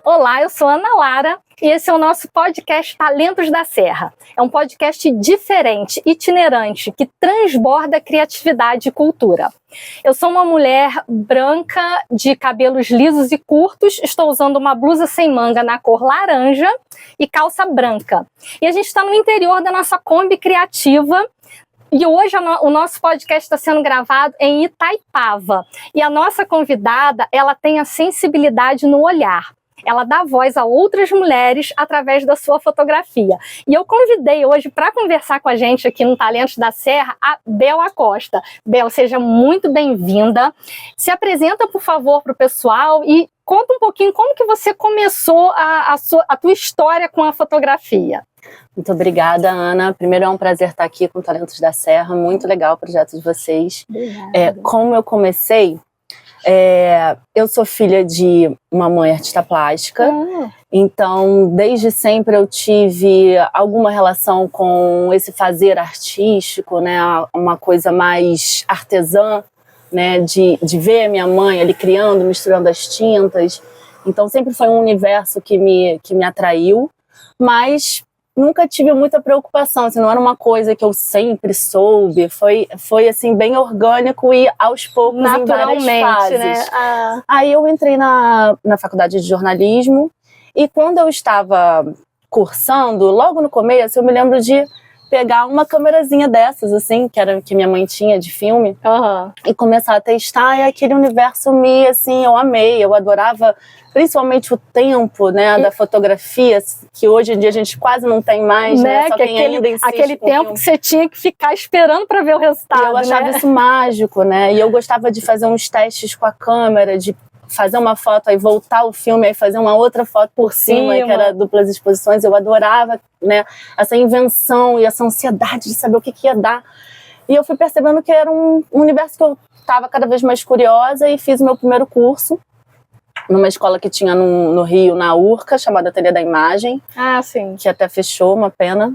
Olá, eu sou Ana Lara e esse é o nosso podcast Talentos da Serra. É um podcast diferente, itinerante, que transborda criatividade e cultura. Eu sou uma mulher branca, de cabelos lisos e curtos, estou usando uma blusa sem manga na cor laranja e calça branca. E a gente está no interior da nossa Kombi Criativa. E hoje o nosso podcast está sendo gravado em Itaipava. E a nossa convidada, ela tem a sensibilidade no olhar. Ela dá voz a outras mulheres através da sua fotografia. E eu convidei hoje para conversar com a gente aqui no Talentos da Serra a Bel Acosta. Bel, seja muito bem-vinda. Se apresenta, por favor, para o pessoal e conta um pouquinho como que você começou a tua história com a fotografia. Muito obrigada, Ana. Primeiro é um prazer estar aqui com o Talentos da Serra. Muito legal o projeto de vocês. Como eu comecei, eu sou filha de uma mãe artista plástica. Então, desde sempre eu tive alguma relação com esse fazer artístico, né? Uma coisa mais artesã, né? De ver a minha mãe ali criando, misturando as tintas. Então, sempre foi um universo que me atraiu. Mas nunca tive muita preocupação, assim, não era uma coisa que eu sempre soube, foi assim, bem orgânico e aos poucos em várias fases. Né? Aí eu entrei na faculdade de jornalismo e quando eu estava cursando, logo no começo, eu me lembro de pegar uma câmerazinha dessas, assim, que minha mãe tinha de filme, e começar a testar, e aquele universo assim, eu amei, eu adorava, principalmente o tempo, né, da fotografia, que hoje em dia a gente quase não tem mais, né, só quem ainda insiste aquele tempo que você tinha que ficar esperando para ver o resultado, e eu achava isso mágico, né, e eu gostava de fazer uns testes com a câmera, de fazer uma foto, aí voltar o filme, aí fazer uma outra foto por cima, que era duplas exposições. Eu adorava, né, essa invenção e essa ansiedade de saber o que ia dar. E eu fui percebendo que era um universo que eu estava cada vez mais curiosa e fiz o meu primeiro curso numa escola que tinha no Rio, na Urca, chamada Ateliê da Imagem. Sim. Que até fechou, uma pena.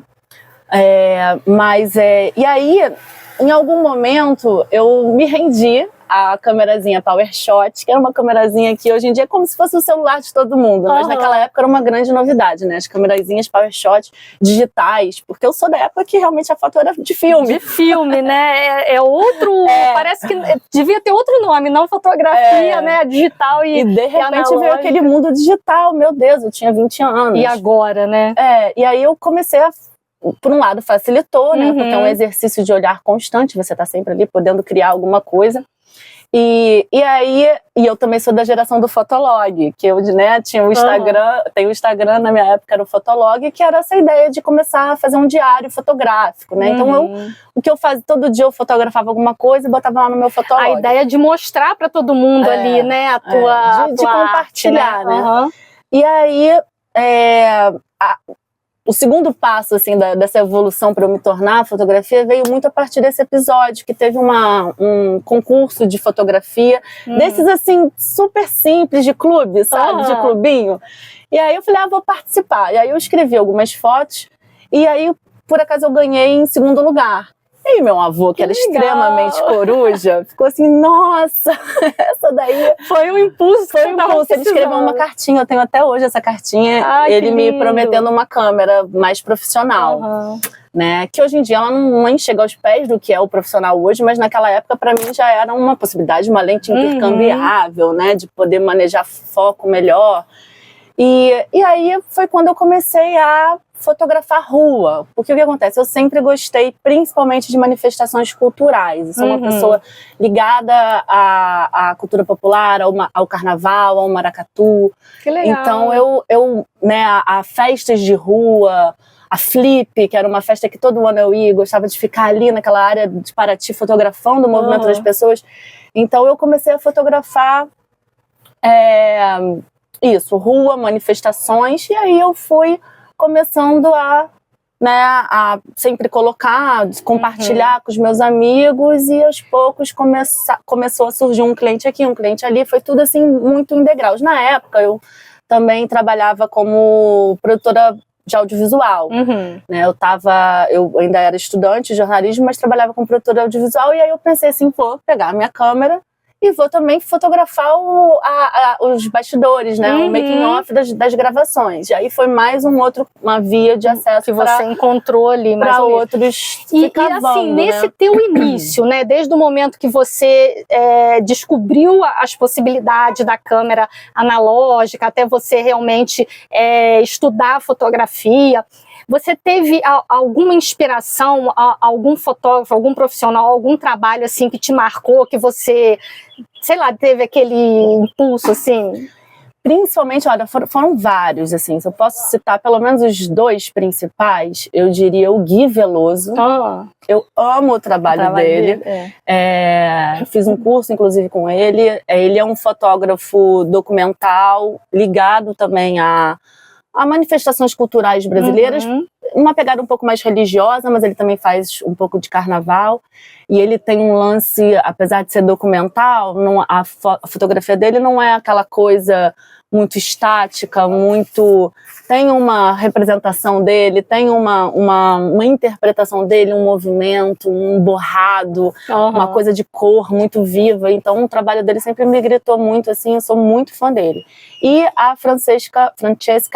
E aí, em algum momento, eu me rendi a câmerazinha PowerShot, que era uma câmerazinha que hoje em dia é como se fosse o celular de todo mundo, mas naquela época era uma grande novidade, né? As câmerazinhas PowerShot digitais, porque eu sou da época que realmente a foto era de filme. De filme, né? Parece que devia ter outro nome, não fotografia, né? Digital e de repente veio aquele mundo digital, meu Deus, eu tinha 20 anos. E agora, né? E aí eu comecei por um lado facilitou, né? Porque é um exercício de olhar constante, você tá sempre ali podendo criar alguma coisa. E eu também sou da geração do Fotolog, que eu, né, tinha o Instagram, tem o Instagram, na minha época era o Fotolog, que era essa ideia de começar a fazer um diário fotográfico, né? Então o que eu fazia, todo dia eu fotografava alguma coisa e botava lá no meu Fotolog. A ideia de mostrar para todo mundo ali, né, a tua de compartilhar, arte, né? E aí o segundo passo, assim, dessa evolução para eu me tornar a fotografia veio muito a partir desse episódio, que teve um concurso de fotografia, desses, assim, super simples, de clube, sabe? De clubinho. E aí eu falei, vou participar. E aí eu escrevi algumas fotos, e aí, por acaso, eu ganhei em segundo lugar. E meu avô, que era extremamente coruja, ficou assim, nossa, essa daí... Foi um impulso. Ele escreveu uma cartinha, eu tenho até hoje essa cartinha, ele me prometendo uma câmera mais profissional, né? Que hoje em dia ela não nem chega aos pés do que é o profissional hoje, mas naquela época para mim já era uma possibilidade, uma lente intercambiável, né? De poder manejar foco melhor. E aí foi quando eu comecei a fotografar rua, porque o que acontece? Eu sempre gostei principalmente de manifestações culturais, eu sou uma pessoa ligada à cultura popular, ao carnaval, ao maracatu. Que legal. Então eu né, a festas de rua, a Flip, que era uma festa que todo ano eu ia, gostava de ficar ali naquela área de Paraty fotografando o movimento das pessoas. Então eu comecei a fotografar rua, manifestações, e aí eu fui começando a sempre colocar, compartilhar com os meus amigos, e aos poucos começou a surgir um cliente aqui, um cliente ali, foi tudo assim muito em degraus. Na época eu também trabalhava como produtora de audiovisual, né? Eu ainda era estudante de jornalismo, mas trabalhava como produtora de audiovisual, e aí eu pensei assim, vou pegar a minha câmera e vou também fotografar os bastidores, né? O making of das gravações. E aí foi mais uma via de acesso que você encontrou ali, para outros. E assim, nesse teu início, né? Desde o momento que você descobriu as possibilidades da câmera analógica, até você realmente estudar a fotografia, você teve alguma inspiração, algum fotógrafo, algum profissional, algum trabalho assim que te marcou, que você, sei lá, teve aquele impulso assim? Principalmente, olha, foram vários, assim, se eu posso citar pelo menos os 2 principais, eu diria o Gui Veloso. Eu amo o trabalho dele. Fiz um curso, inclusive, com ele. Ele é um fotógrafo documental, ligado também a manifestações culturais brasileiras, uma pegada um pouco mais religiosa, mas ele também faz um pouco de carnaval. E ele tem um lance, apesar de ser documental, a fotografia dele não é aquela coisa muito estática, tem uma representação dele, tem uma interpretação dele, um movimento, um borrado, uma coisa de cor muito viva. Então o trabalho dele sempre me gritou muito, assim, eu sou muito fã dele. E a Francesca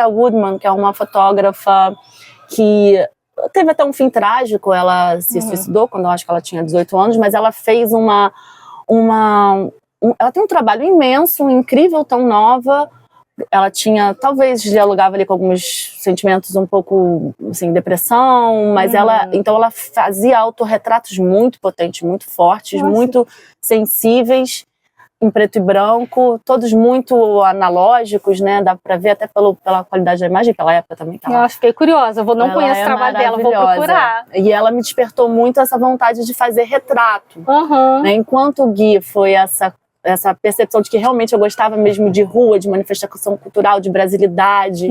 Woodman, que é uma fotógrafa que teve até um fim trágico, ela se suicidou quando eu acho que ela tinha 18 anos, mas ela fez ela tem um trabalho imenso, incrível, tão nova. Ela talvez dialogava ali com alguns sentimentos um pouco, assim, depressão, mas então ela fazia autorretratos muito potentes, muito fortes, muito sensíveis, em preto e branco, todos muito analógicos, né? Dá pra ver até pela qualidade da imagem, pela época também. Eu fiquei curiosa, não conheço o trabalho dela, vou procurar. E ela me despertou muito essa vontade de fazer retrato. Né? Enquanto o Gui foi essa percepção de que realmente eu gostava mesmo de rua, de manifestação cultural, de brasilidade.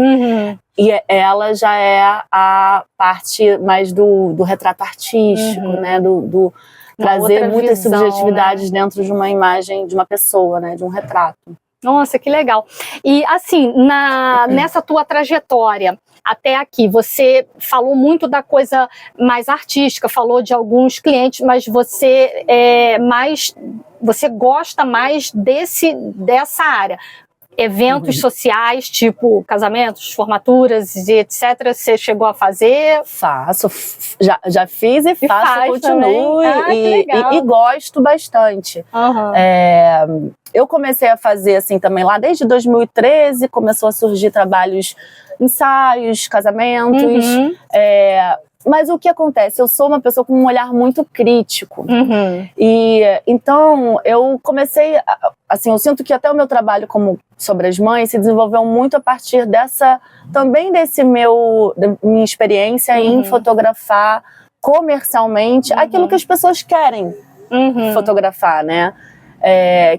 E ela já é a parte mais do retrato artístico, né? Do trazer muitas subjetividades, né? Dentro de uma imagem de uma pessoa, né? De um retrato. Nossa, que legal. E assim, nessa tua trajetória até aqui, você falou muito da coisa mais artística, falou de alguns clientes, mas você gosta mais dessa área. Eventos sociais, tipo casamentos, formaturas e etc. Você chegou a fazer? Faço, já fiz e faço, continuo e gosto bastante. Eu comecei a fazer assim também lá desde 2013, começou a surgir trabalhos, ensaios, casamentos. Mas o que acontece? Eu sou uma pessoa com um olhar muito crítico. E então eu comecei, assim, eu sinto que até o meu trabalho sobre as mães se desenvolveu muito a partir da minha experiência em fotografar comercialmente aquilo que as pessoas querem fotografar, né?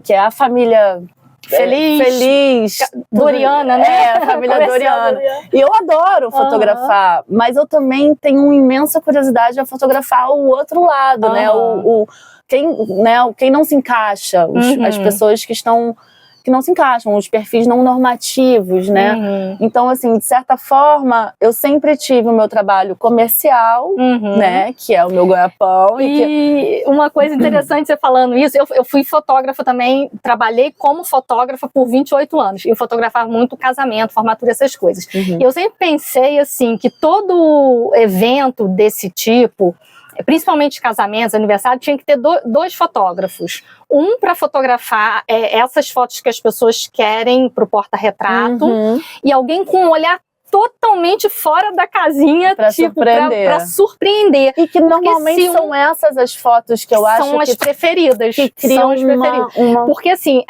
Que é a família feliz, Doriana, né? A família Doriana. E eu adoro fotografar, mas eu também tenho uma imensa curiosidade a fotografar o outro lado, né? Quem não se encaixa, as pessoas que não se encaixam, os perfis não normativos, né? Então, assim, de certa forma, eu sempre tive o meu trabalho comercial, né? Que é o meu ganha-pão. E uma coisa interessante você falando isso, eu fui fotógrafa também, trabalhei como fotógrafa por 28 anos. Eu fotografava muito casamento, formatura, essas coisas. E eu sempre pensei, assim, que todo evento desse tipo, principalmente casamentos, aniversário, tinha que ter dois fotógrafos. Um para fotografar essas fotos que as pessoas querem para o porta-retrato, e alguém com um olhar totalmente fora da casinha, pra surpreender. E que normalmente são essas as fotos que eu acho são as preferidas. Que criam Porque assim,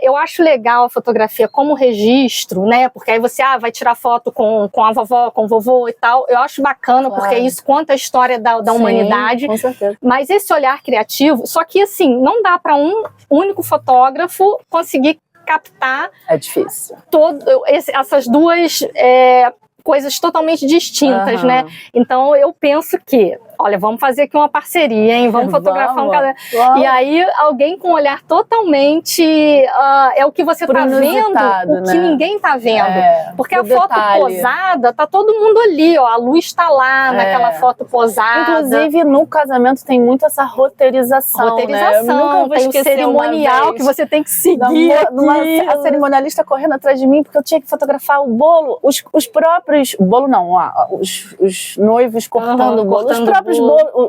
eu acho legal a fotografia como registro, né? Porque aí você vai tirar foto com a vovó, com o vovô e tal. Eu acho bacana, porque isso conta a história da humanidade. Com certeza. Mas esse olhar criativo, só que assim, não dá para um único fotógrafo conseguir captar. É difícil. Essas duas coisas totalmente distintas, né? Então eu penso que, olha, vamos fazer aqui uma parceria, hein? Vamos fotografar um casal. E aí, alguém com um olhar totalmente... é o que você tá vendo, o que ninguém tá vendo. Porque a foto posada, tá todo mundo ali, ó. A luz tá lá naquela foto posada. Inclusive, no casamento tem muito essa roteirização, né? Eu nunca vou tem o cerimonial que você tem que seguir. A cerimonialista correndo atrás de mim, porque eu tinha que fotografar o bolo. Os próprios... Bolo não, os noivos cortando o bolo.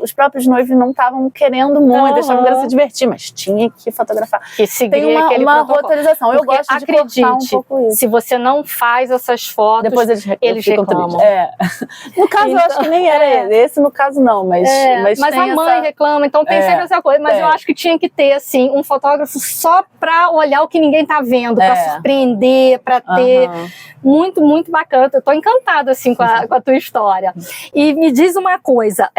Os próprios noivos não estavam querendo muito, achavam graça de divertir, mas tinha que fotografar. Que tem uma roteirização. Porque, eu gosto de cortar um pouco isso. Se você não faz essas fotos, depois eles reclamam. No caso, então, eu acho que nem era esse, no caso não, mas a mãe reclama, então tem sempre essa coisa. Mas eu acho que tinha que ter, assim, um fotógrafo só pra olhar o que ninguém tá vendo, pra surpreender, pra ter... Muito, muito bacana. Eu tô encantada, assim, com a tua história. E me diz uma coisa,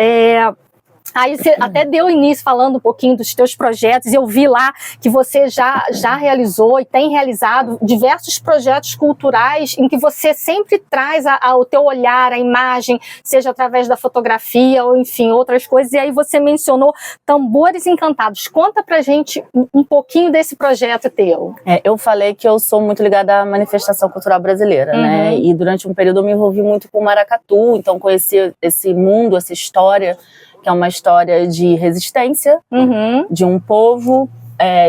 aí você até deu início falando um pouquinho dos teus projetos, e eu vi lá que você já realizou e tem realizado diversos projetos culturais em que você sempre traz o teu olhar, a imagem, seja através da fotografia ou, enfim, outras coisas. E aí você mencionou Tambores Encantados. Conta pra gente um pouquinho desse projeto teu. Eu falei que eu sou muito ligada à manifestação cultural brasileira, né? E durante um período eu me envolvi muito com o maracatu, então conheci esse mundo, essa história, que é uma história de resistência de um povo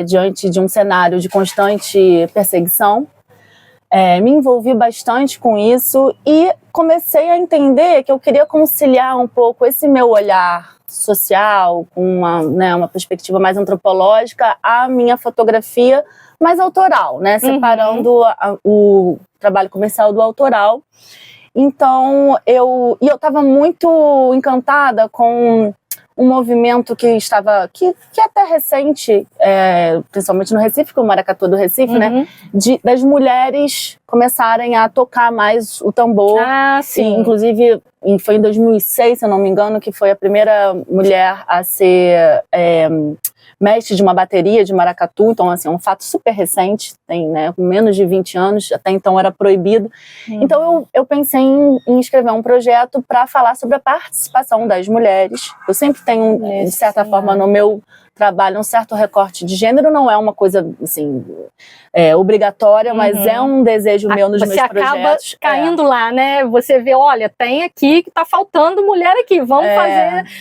diante de um cenário de constante perseguição. Me envolvi bastante com isso e comecei a entender que eu queria conciliar um pouco esse meu olhar social com uma perspectiva mais antropológica à minha fotografia mais autoral, né? Separando o trabalho comercial do autoral. Então, eu estava muito encantada com um movimento que é até recente, principalmente no Recife, que é o Maracatu do Recife, né? Das mulheres começarem a tocar mais o tambor. Sim. E, inclusive, foi em 2006, se eu não me engano, que foi a primeira mulher a ser mestre de uma bateria de maracatu. Então, assim, é um fato super recente, tem, né, menos de 20 anos, até então era proibido. Então, eu pensei em escrever um projeto para falar sobre a participação das mulheres. Eu sempre tenho, de certa forma, no meu trabalho, um certo recorte de gênero. Não é uma coisa, assim, obrigatória, mas é um desejo meu nos meus projetos. Você acaba caindo lá, né? Você vê, olha, tem aqui que tá faltando mulher aqui, vamos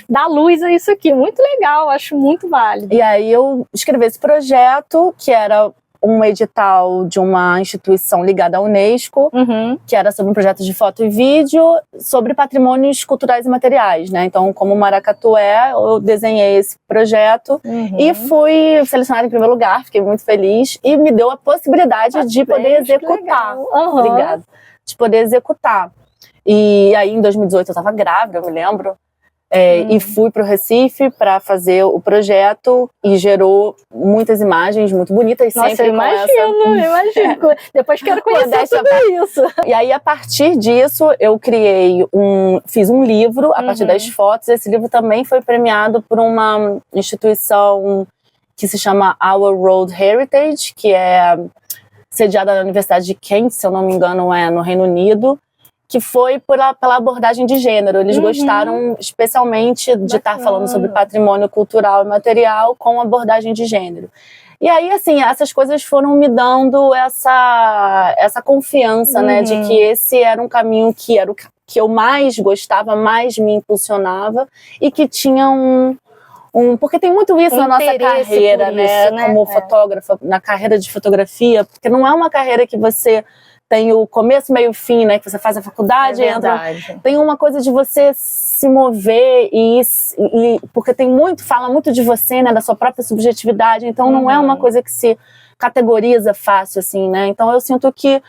dar luz a isso aqui. Muito legal, acho muito válido. E aí eu escrevi esse projeto, que era um edital de uma instituição ligada à Unesco, que era sobre um projeto de foto e vídeo sobre patrimônios culturais e materiais, né? Então, como o maracatu eu desenhei esse projeto e fui selecionada em primeiro lugar, fiquei muito feliz, e me deu a possibilidade de poder executar. Obrigada. De poder executar. E aí, em 2018, eu estava grávida, eu me lembro. E fui para o Recife para fazer o projeto e gerou muitas imagens muito bonitas. Nossa, sempre imagino. Depois quero conhecer tudo isso. E aí, a partir disso, eu fiz um livro a partir das fotos. Esse livro também foi premiado por uma instituição que se chama Our Road Heritage, que é sediada na Universidade de Kent, se eu não me engano, no Reino Unido, que foi pela abordagem de gênero. Eles gostaram especialmente de estar falando sobre patrimônio cultural e material com abordagem de gênero. E aí, assim, essas coisas foram me dando essa confiança, né, de que esse era um caminho que era o que eu mais gostava, mais me impulsionava, e que tinha porque tem muito isso na nossa carreira, né, como fotógrafa, na carreira de fotografia, porque não é uma carreira que você tem o começo, meio e fim, né? Que você faz a faculdade, entra. Tem uma coisa de você se mover e porque fala muito de você, né? Da sua própria subjetividade. Então não é uma coisa que se categoriza fácil, assim, né? Então eu sinto que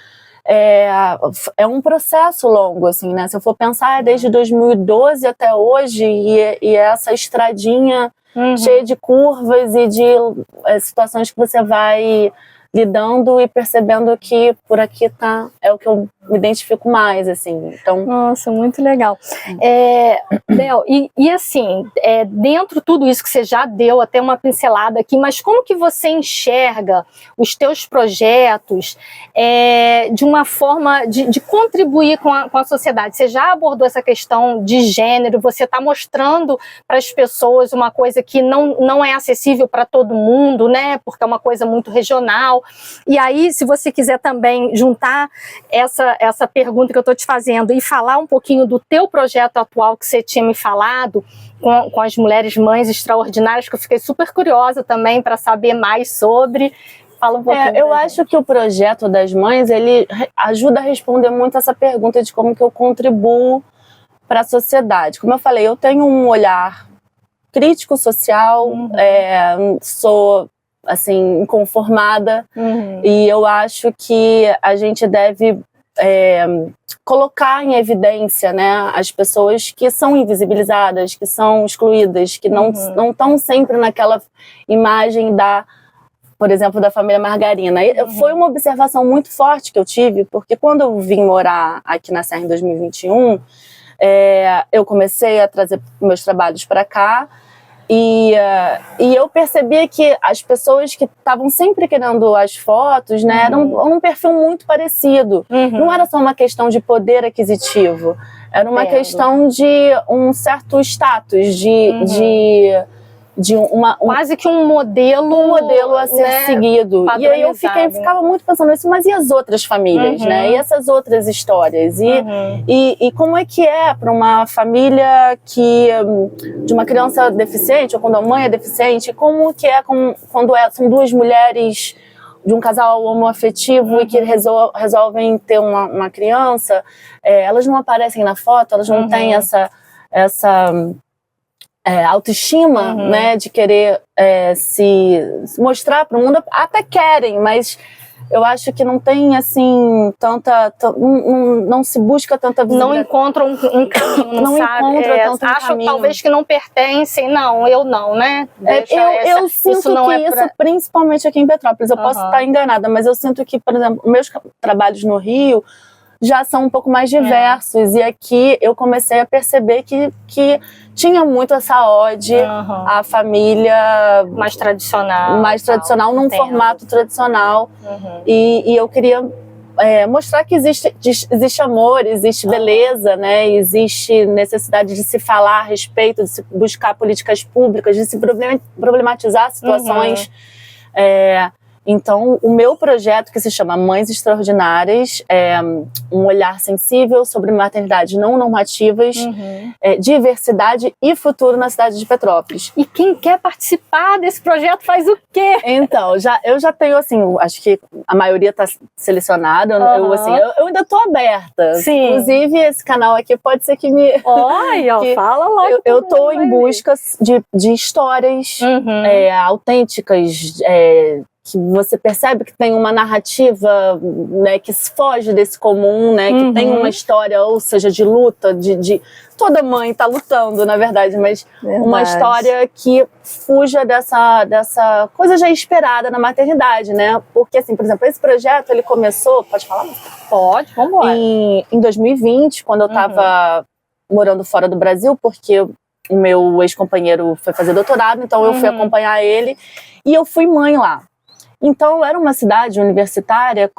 é um processo longo, assim, né? Se eu for pensar, desde 2012 até hoje, e essa estradinha cheia de curvas e de situações que você vai lidando e percebendo que por aqui é o que eu me identifico mais, assim. Então, nossa, muito legal. Bel, e assim, dentro de tudo isso que você já deu até uma pincelada aqui, mas como que você enxerga os teus projetos de uma forma de contribuir com a sociedade? Você já abordou essa questão de gênero, você está mostrando para as pessoas uma coisa que não é acessível para todo mundo, né? Porque é uma coisa muito regional. E aí, se você quiser também juntar essa pergunta que eu estou te fazendo e falar um pouquinho do teu projeto atual que você tinha me falado com as mulheres mães extraordinárias, que eu fiquei super curiosa também para saber mais sobre. Fala um pouquinho. Eu acho que o projeto das mães, ele ajuda a responder muito essa pergunta de como que eu contribuo para a sociedade. Como eu falei, eu tenho um olhar crítico social, sou assim, inconformada, e eu acho que a gente deve colocar em evidência, né, as pessoas que são invisibilizadas, que são excluídas, que não estão sempre naquela imagem por exemplo, da família Margarina. Foi uma observação muito forte que eu tive, porque quando eu vim morar aqui na Serra em 2021, eu comecei a trazer meus trabalhos para cá, e eu percebia que as pessoas que estavam sempre querendo as fotos, né, eram um perfil muito parecido. Não era só uma questão de poder aquisitivo, era uma questão de um certo status, quase que um modelo a ser seguido. E aí eu ficava muito pensando nisso, mas e as outras famílias, né? E essas outras histórias? E como é que é para uma família de uma criança deficiente, ou quando a mãe é deficiente, como que é quando são duas mulheres de um casal homoafetivo e que resolvem ter uma criança, elas não aparecem na foto, elas não têm essa autoestima, né, de querer se mostrar para o mundo. Até querem, mas eu acho que não tem, assim, não se busca tanta visibilidade. Não encontram um caminho, não encontra tanto acham caminho. Talvez que não pertencem, eu não, né? Eu sinto isso principalmente aqui em Petrópolis. Eu posso estar enganada, mas eu sinto que, por exemplo, meus trabalhos no Rio já são um pouco mais diversos, e aqui eu comecei a perceber que tinha muito essa ode à família mais tradicional num formato tradicional, e eu queria mostrar que existe amor, existe beleza, né? Existe necessidade de se falar a respeito, de se buscar políticas públicas, de se problematizar situações. Então, o meu projeto, que se chama Mães Extraordinárias, é um olhar sensível sobre maternidades não normativas, diversidade e futuro na cidade de Petrópolis. E quem quer participar desse projeto faz o quê? Então, eu já tenho, assim, acho que a maioria está selecionada. Eu ainda estou aberta. Sim. Inclusive, esse canal aqui pode ser que me... fala logo. Eu estou em busca de histórias autênticas, que você percebe que tem uma narrativa, né, que foge desse comum, né, que tem uma história, ou seja, de luta, de toda mãe está lutando, na verdade, mas uma história que fuja dessa coisa já esperada na maternidade, né? Porque, assim, por exemplo, esse projeto, ele começou, pode falar? Pode, vamos embora. Em 2020, quando eu estava morando fora do Brasil, porque o meu ex-companheiro foi fazer doutorado, então eu fui acompanhar ele, e eu fui mãe lá. Então, era uma cidade universitária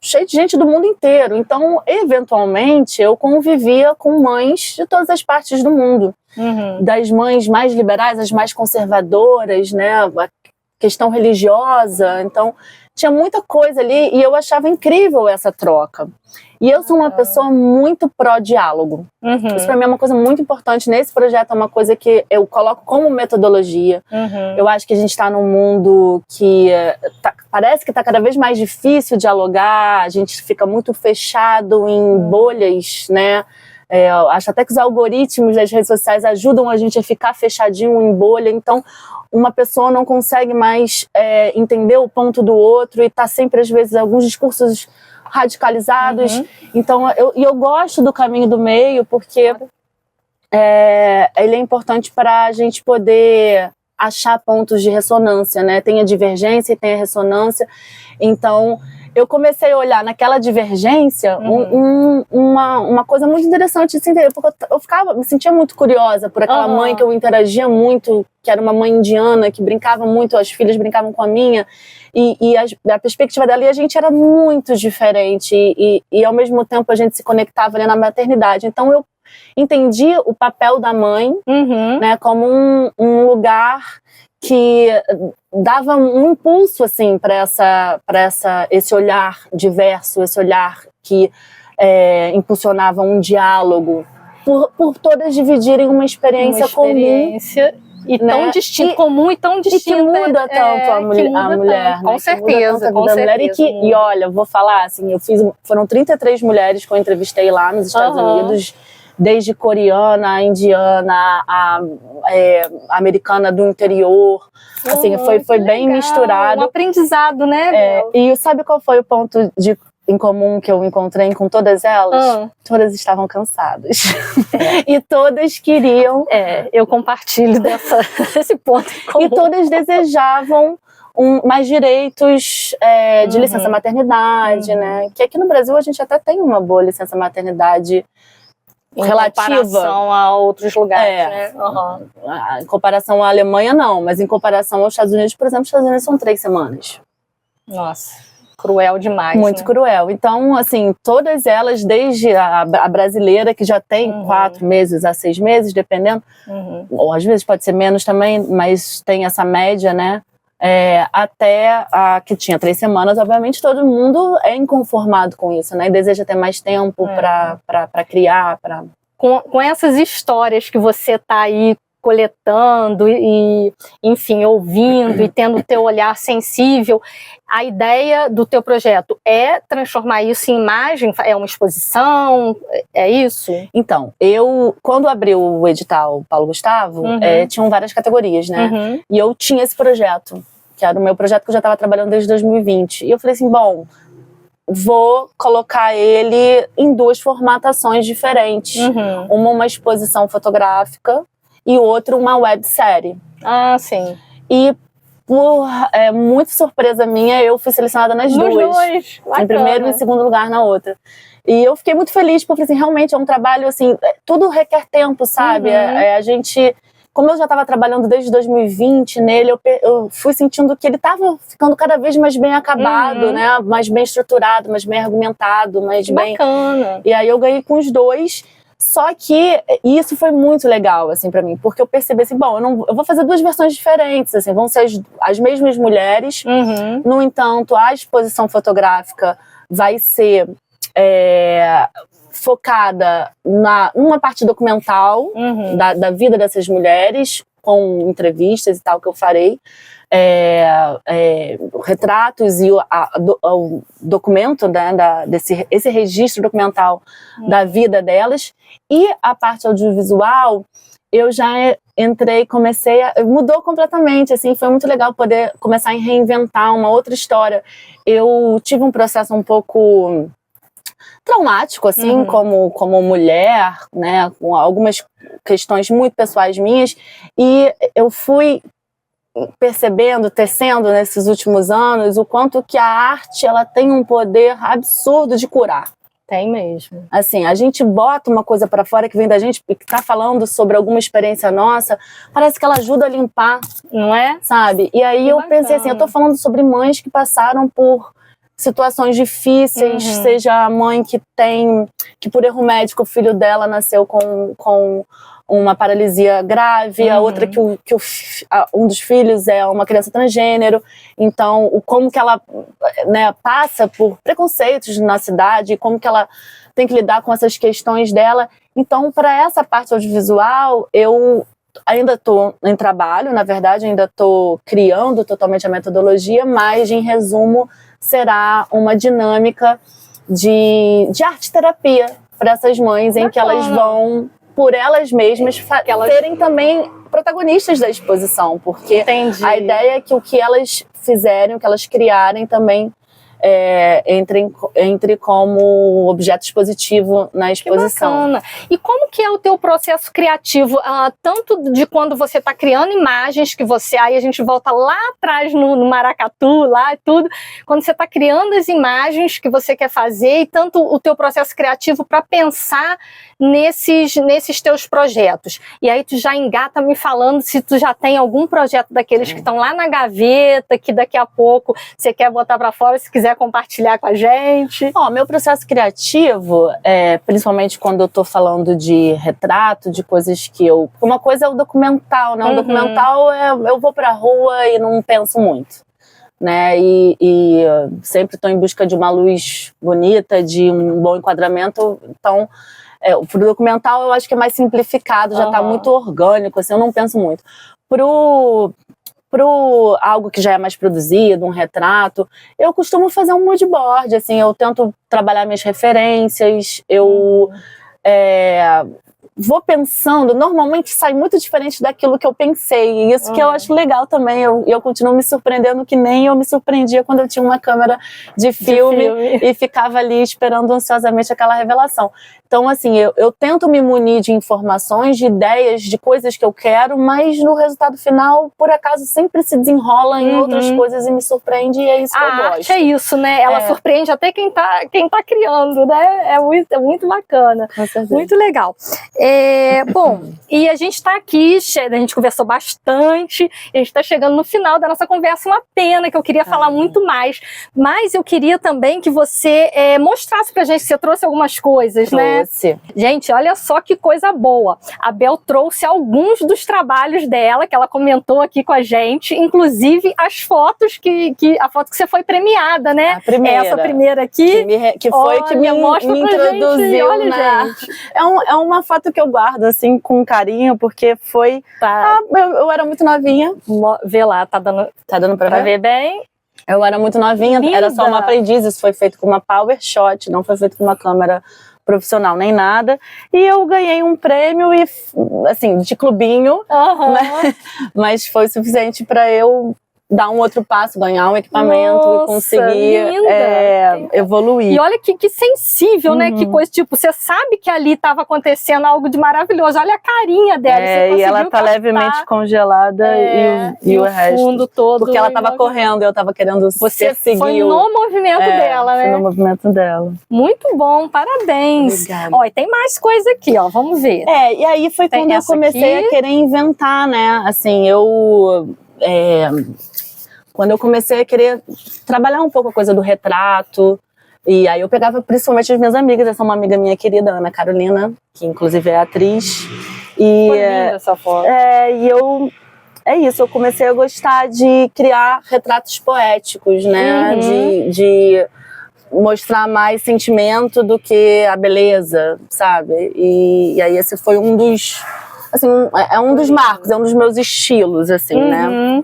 cheia de gente do mundo inteiro. Então, eventualmente, eu convivia com mães de todas as partes do mundo. Das mães mais liberais, as mais conservadoras, né? A questão religiosa. Então, tinha muita coisa ali e eu achava incrível essa troca. E eu sou uma pessoa muito pró-diálogo. Isso para mim é uma coisa muito importante. Nesse projeto é uma coisa que eu coloco como metodologia. Eu acho que a gente está num mundo que parece que está cada vez mais difícil dialogar. A gente fica muito fechado em bolhas, né? Eu acho até que os algoritmos das redes sociais ajudam a gente a ficar fechadinho em bolha. Então, uma pessoa não consegue mais entender o ponto do outro e está sempre, às vezes, alguns discursos radicalizados. Então, eu gosto do caminho do meio, porque ele é importante para a gente poder achar pontos de ressonância, né? Tem a divergência e tem a ressonância. Então, eu comecei a olhar naquela divergência uma coisa muito interessante de se entender, porque eu me sentia muito curiosa por aquela mãe que eu interagia muito, que era uma mãe indiana, que brincava muito, as filhas brincavam com a minha, e a perspectiva dela e a gente era muito diferente, e ao mesmo tempo a gente se conectava ali na maternidade. Então eu entendi o papel da mãe, né, como um lugar que dava um impulso assim para esse olhar diverso, esse olhar que impulsionava um diálogo, por todas dividirem uma experiência comum. E tão distinta, comum e tão distinta. E que muda tanto a mulher, com certeza, com certeza. E olha, vou falar assim, foram 33 mulheres que eu entrevistei lá nos Estados Unidos, desde coreana, indiana, a americana do interior, assim, foi bem misturado. Um aprendizado, né? E sabe qual foi o ponto em comum que eu encontrei com todas elas? Todas estavam cansadas. E todas queriam... eu compartilho desse ponto em comum. E todas desejavam mais direitos de licença maternidade, né? Que aqui no Brasil a gente até tem uma boa licença maternidade relativa. Em comparação a outros lugares, né? Em comparação à Alemanha, não. Mas em comparação aos Estados Unidos, por exemplo, os Estados Unidos são 3 semanas. Nossa, cruel demais. Muito cruel. Então, assim, todas elas, desde a brasileira, que já tem 4 meses a 6 meses, dependendo, ou às vezes pode ser menos também, mas tem essa média, né? Até a que tinha 3 semanas, obviamente todo mundo é inconformado com isso, né? E deseja ter mais tempo para criar. Com essas histórias que você está aí coletando e, enfim, ouvindo e tendo o teu olhar sensível, a ideia do teu projeto é transformar isso em imagem? É uma exposição? É isso? Então, quando abri o edital Paulo Gustavo, tinham várias categorias, né? E eu tinha esse projeto, que era o meu projeto que eu já estava trabalhando desde 2020. E eu falei assim, bom, vou colocar ele em 2 formatações diferentes. Uma exposição fotográfica e outra uma websérie. Ah, sim. E por muito surpresa minha, eu fui selecionada nas duas. Em primeiro e em segundo lugar na outra. E eu fiquei muito feliz, porque assim, realmente é um trabalho, assim, tudo requer tempo, sabe? A gente, como eu já estava trabalhando desde 2020 nele, eu fui sentindo que ele estava ficando cada vez mais bem acabado, né? Mais bem estruturado, mais bem argumentado, mais bem... Bacana. E aí eu ganhei com os 2. Só que isso foi muito legal, assim, pra mim, porque eu percebi assim, bom, eu vou fazer 2 versões diferentes, assim, vão ser as mesmas mulheres, no entanto, a exposição fotográfica vai ser focada numa parte documental da vida dessas mulheres, com entrevistas e tal que eu farei, retratos e o documento, né, esse registro documental da vida delas. E a parte audiovisual, eu já mudou completamente, assim, foi muito legal poder começar a reinventar uma outra história. Eu tive um processo um pouco traumático, assim, como mulher, né, com algumas questões muito pessoais minhas, e eu fui percebendo, tecendo nesses últimos anos, o quanto que a arte, ela tem um poder absurdo de curar. Tem mesmo. Assim, a gente bota uma coisa pra fora que vem da gente, que tá falando sobre alguma experiência nossa, parece que ela ajuda a limpar, não é? Sabe? E aí eu pensei assim, eu tô falando sobre mães que passaram por situações difíceis, seja a mãe que por erro médico o filho dela nasceu com uma paralisia grave, a outra que um dos filhos é uma criança transgênero, então como que ela, né, passa por preconceitos na cidade, como que ela tem que lidar com essas questões dela. Então, para essa parte audiovisual, eu ainda estou em trabalho, na verdade, ainda estou criando totalmente a metodologia, mas, em resumo, será uma dinâmica de arte-terapia para essas mães, em que elas vão, por elas mesmas, serem também protagonistas da exposição, porque a ideia é que o que elas fizerem, o que elas criarem também entre como objeto expositivo na exposição. Que bacana. E como que é o teu processo criativo? Tanto de quando você está criando imagens, que você, aí a gente volta lá atrás no maracatu, lá e tudo, quando você está criando as imagens que você quer fazer, e tanto o teu processo criativo para pensar nesses teus projetos. E aí tu já engata me falando se tu já tem algum projeto daqueles que estão lá na gaveta, que daqui a pouco você quer botar para fora, se quiser compartilhar com a gente. Meu processo criativo, principalmente quando eu tô falando de retrato, de coisas que eu... Uma coisa é o documental, né? Um documental eu vou pra rua e não penso muito, né? E sempre tô em busca de uma luz bonita, de um bom enquadramento, então... Pro documental eu acho que é mais simplificado, já tá muito orgânico, assim, eu não penso muito. Pro algo que já é mais produzido, um retrato, eu costumo fazer um mood board, assim, eu tento trabalhar minhas referências, eu vou pensando, normalmente sai muito diferente daquilo que eu pensei, e isso que eu acho legal também, eu continuo me surpreendendo que nem eu me surpreendia quando eu tinha uma câmera de filme e ficava ali esperando ansiosamente aquela revelação. Então, assim, eu tento me munir de informações, de ideias, de coisas que eu quero, mas no resultado final, por acaso, sempre se desenrola em outras coisas e me surpreende, e é isso que eu gosto. A arte é isso, né? Ela surpreende até quem tá criando, né? É muito bacana. Com certeza. Muito legal. Bom, e a gente tá aqui, a gente conversou bastante, a gente tá chegando no final da nossa conversa, uma pena que eu queria falar muito mais, mas eu queria também que você mostrasse pra gente, você trouxe algumas coisas, né? Gente, olha só que coisa boa. A Bel trouxe alguns dos trabalhos dela, que ela comentou aqui com a gente, inclusive as fotos a foto que você foi premiada, né? A primeira. Essa primeira aqui. Que foi que me introduziu gente. Olha, gente. É uma foto que eu guardo, assim, com carinho, porque foi... eu era muito novinha. Vê lá, tá dando pra ver bem? Eu era muito novinha, Linda. Era só uma aprendiz, isso foi feito com uma power shot, não foi feito com uma câmera profissional nem nada, e eu ganhei um prêmio e assim, de clubinho, né? Mas foi suficiente para eu dar um outro passo, ganhar um equipamento e conseguir evoluir. E olha que sensível, né? Que coisa, tipo, você sabe que ali estava acontecendo algo de maravilhoso. Olha a carinha dela. E ela tá levemente congelada e o resto. Fundo todo. Porque ela tava correndo e eu tava querendo seguir. Foi no movimento dela, né? Foi no movimento dela. Muito bom, parabéns. Obrigada. Ó, e tem mais coisa aqui, ó, vamos ver. E aí foi quando eu comecei a querer inventar, né? Assim, quando eu comecei a querer trabalhar um pouco a coisa do retrato, e aí eu pegava principalmente as minhas amigas, essa é uma amiga minha querida, Ana Carolina, que inclusive é atriz. E foi linda essa foto. Eu comecei a gostar de criar retratos poéticos, né? De mostrar mais sentimento do que a beleza, sabe? E aí esse foi um dos, assim, um dos marcos, é um dos meus estilos, assim, né?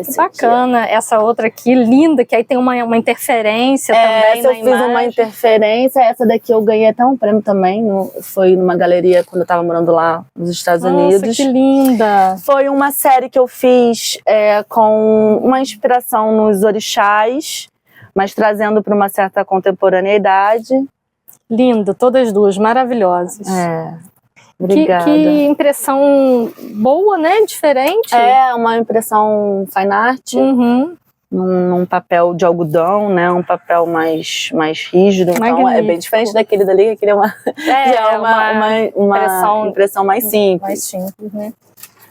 Que bacana, essa outra aqui, linda, que aí tem uma interferência também essa eu fiz uma interferência, essa daqui eu ganhei até um prêmio também, foi numa galeria quando eu tava morando lá nos Estados Unidos. Nossa, que linda! Foi uma série que eu fiz com uma inspiração nos orixás, mas trazendo para uma certa contemporaneidade. Lindo, todas duas, maravilhosas. Obrigada. Que impressão boa, né? Diferente. Uma impressão fine art, num papel de algodão, né? Um papel mais rígido. Magnífico. Então é bem diferente daquele dali, aquele é uma impressão mais simples. Mais simples, né?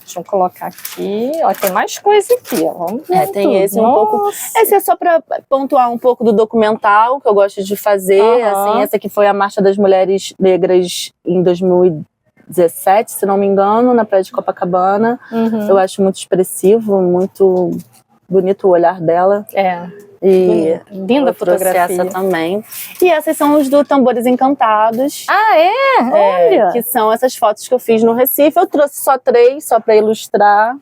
Deixa eu colocar aqui. Ó, tem mais coisa aqui, ó. Vamos ver tem esse um pouco. Esse é só para pontuar um pouco do documental que eu gosto de fazer. Assim, essa aqui foi a Marcha das Mulheres Negras em 2017, se não me engano, na praia de Copacabana. Eu acho muito expressivo, muito bonito o olhar dela. E linda fotografia também. E essas são os do Tambores Encantados. Olha! Que são essas fotos que eu fiz no Recife. Eu trouxe só 3, só para ilustrar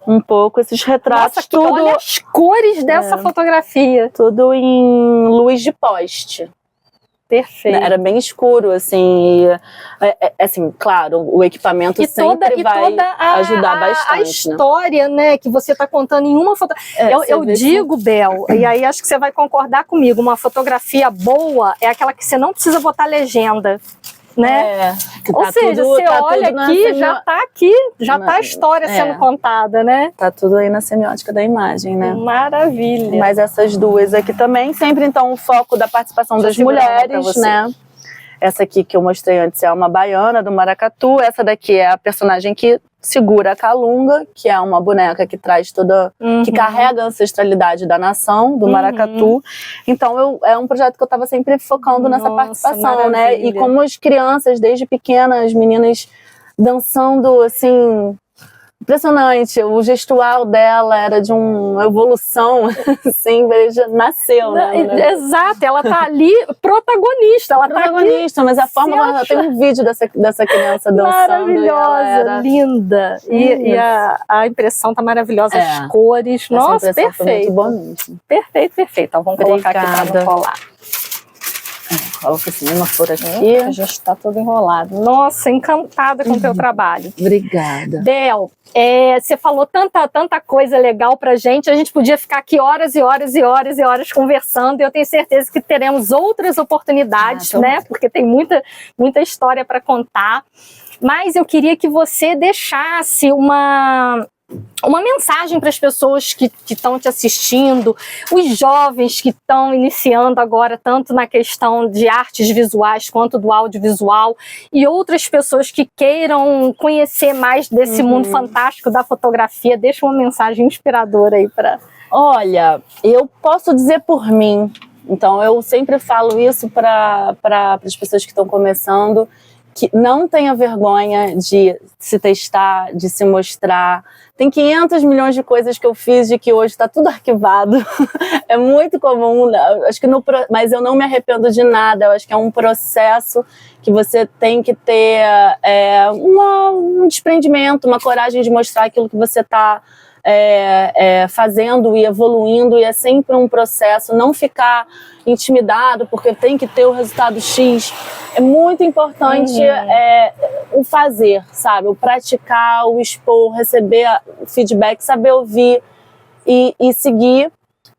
um pouco esses retratos. Nossa, olha as cores dessa fotografia. Tudo em luz de poste. Perfeito. Era bem escuro, assim, assim, claro, o equipamento sempre vai ajudar bastante. A história, né, que você está contando em uma fotografia. Eu digo, Bel, e aí acho que você vai concordar comigo, uma fotografia boa é aquela que você não precisa botar legenda. Né? Ou seja, você olha aqui, já tá a história sendo contada, né? Tá tudo aí na semiótica da imagem, né? Maravilha. Mas essas duas aqui também, sempre então o foco da participação das mulheres, né? Essa aqui que eu mostrei antes é uma baiana do maracatu, essa daqui é a personagem que segura a calunga, que é uma boneca que traz toda, que carrega a ancestralidade da nação, do maracatu. Então é um projeto que eu estava sempre focando nessa participação, maravilha, né? E como as crianças, desde pequenas, as meninas dançando, assim, impressionante. O gestual dela era de uma evolução, assim, já nasceu, né? Exato, ela tá ali protagonista. Ela protagonista, tá aqui, mas a forma como tem um vídeo dessa criança dançando. Maravilhosa, linda. E a impressão tá maravilhosa, as cores. Nossa, perfeito. Muito bonito. Perfeito, perfeito. Então, vamos colocar aqui para não colar. Coloca assim, uma flor aqui. Já está todo enrolado. Nossa, encantada com o teu trabalho. Obrigada. Bel, você falou tanta coisa legal pra gente. A gente podia ficar aqui horas e horas e horas e horas conversando. E eu tenho certeza que teremos outras oportunidades, né? Porque tem muita história para contar. Mas eu queria que você deixasse uma mensagem para as pessoas que estão te assistindo, os jovens que estão iniciando agora, tanto na questão de artes visuais quanto do audiovisual, e outras pessoas que queiram conhecer mais desse mundo fantástico da fotografia. Deixa uma mensagem inspiradora aí para... Olha, eu posso dizer por mim, então eu sempre falo isso para as pessoas que estão começando, que não tenha vergonha de se testar, de se mostrar. Tem 500 milhões de coisas que eu fiz de que hoje está tudo arquivado. É muito comum, acho que mas eu não me arrependo de nada. Eu acho que é um processo que você tem que ter um desprendimento, uma coragem de mostrar aquilo que você está fazendo e evoluindo, e é sempre um processo. Não ficar intimidado porque tem que ter o resultado X. É muito importante o fazer, sabe? O praticar, o expor, receber o feedback, saber ouvir e seguir.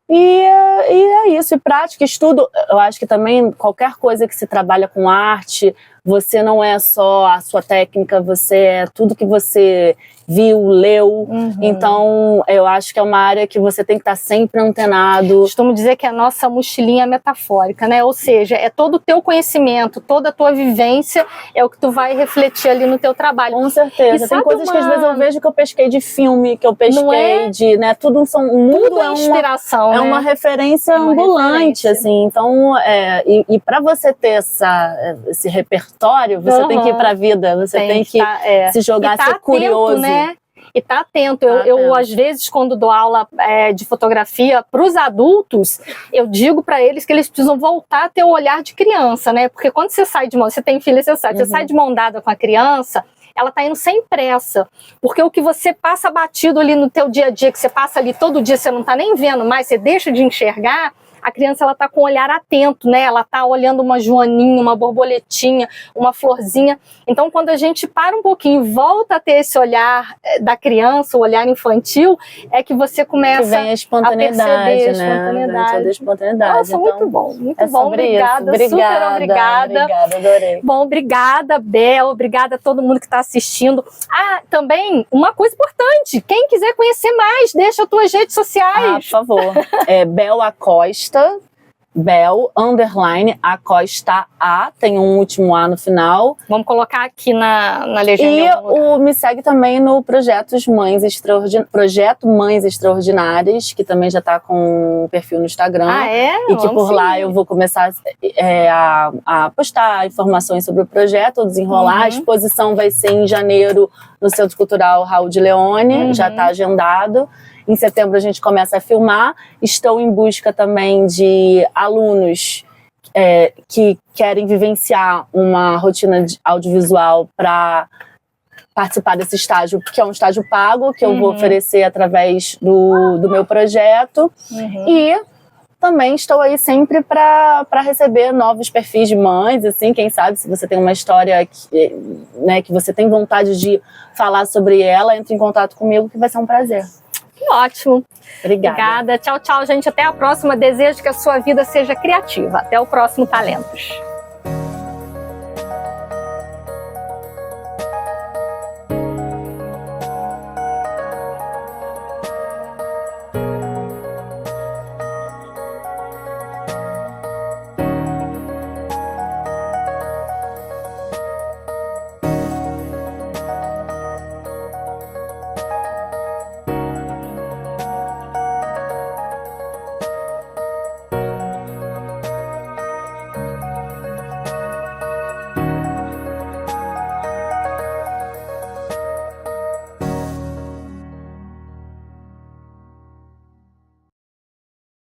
E é isso, e prática, estudo. Eu acho que também qualquer coisa que se trabalha com arte, você não é só a sua técnica, você é tudo que você viu, leu. Então, eu acho que é uma área que você tem que estar sempre antenado. Costumo dizer que é a nossa mochilinha metafórica, né? Ou seja, é todo o teu conhecimento, toda a tua vivência, é o que tu vai refletir ali no teu trabalho. Com certeza. Tem coisas que às vezes eu vejo que eu pesquei de filme, que eu pesquei de, né? O mundo tudo é inspiração, é uma referência ambulante, assim. Então, e para você ter esse repertório, você tem que ir para a vida, você tem que se jogar, ser curioso, né? E tá atento. Eu às vezes, quando dou aula de fotografia para os adultos, eu digo para eles que eles precisam voltar a ter o olhar de criança, né? Porque quando você sai de mão, você tem filha, você sabe, você sai de mão dada com a criança, ela tá indo sem pressa, porque o que você passa batido ali no teu dia a dia, que você passa ali todo dia, você não tá nem vendo mais, você deixa de enxergar. A criança, ela tá com o olhar atento, né? Ela tá olhando uma joaninha, uma borboletinha, uma florzinha. Então, quando a gente para um pouquinho e volta a ter esse olhar da criança, o olhar infantil, é que você começa que vem a espontaneidade, a perceber a espontaneidade. Toda a espontaneidade. Nossa, então, muito bom, muito bom. Obrigada, super obrigada. Obrigada, adorei. Bom, obrigada, Bel, obrigada a todo mundo que está assistindo. Ah, também, uma coisa importante, quem quiser conhecer mais, deixa as tuas redes sociais. Por favor. Bel Acosta, Bel, _Acosta A, tem um último A no final. Vamos colocar aqui na legenda. E me segue também no Projeto Mães Extraordinárias, que também já está com um perfil no Instagram. E que por lá eu vou começar a postar informações sobre o projeto, desenrolar. A exposição vai ser em janeiro no Centro Cultural Raul de Leone, já está agendado. Em setembro a gente começa a filmar. Estou em busca também de alunos que querem vivenciar uma rotina audiovisual para participar desse estágio, que é um estágio pago, que eu vou oferecer através do meu projeto. E também estou aí sempre para receber novos perfis de mães, assim, quem sabe se você tem uma história que, né, que você tem vontade de falar sobre ela, entre em contato comigo que vai ser um prazer. Que ótimo. Obrigada. Tchau, tchau, gente. Até a próxima. Desejo que a sua vida seja criativa. Até o próximo Talentos.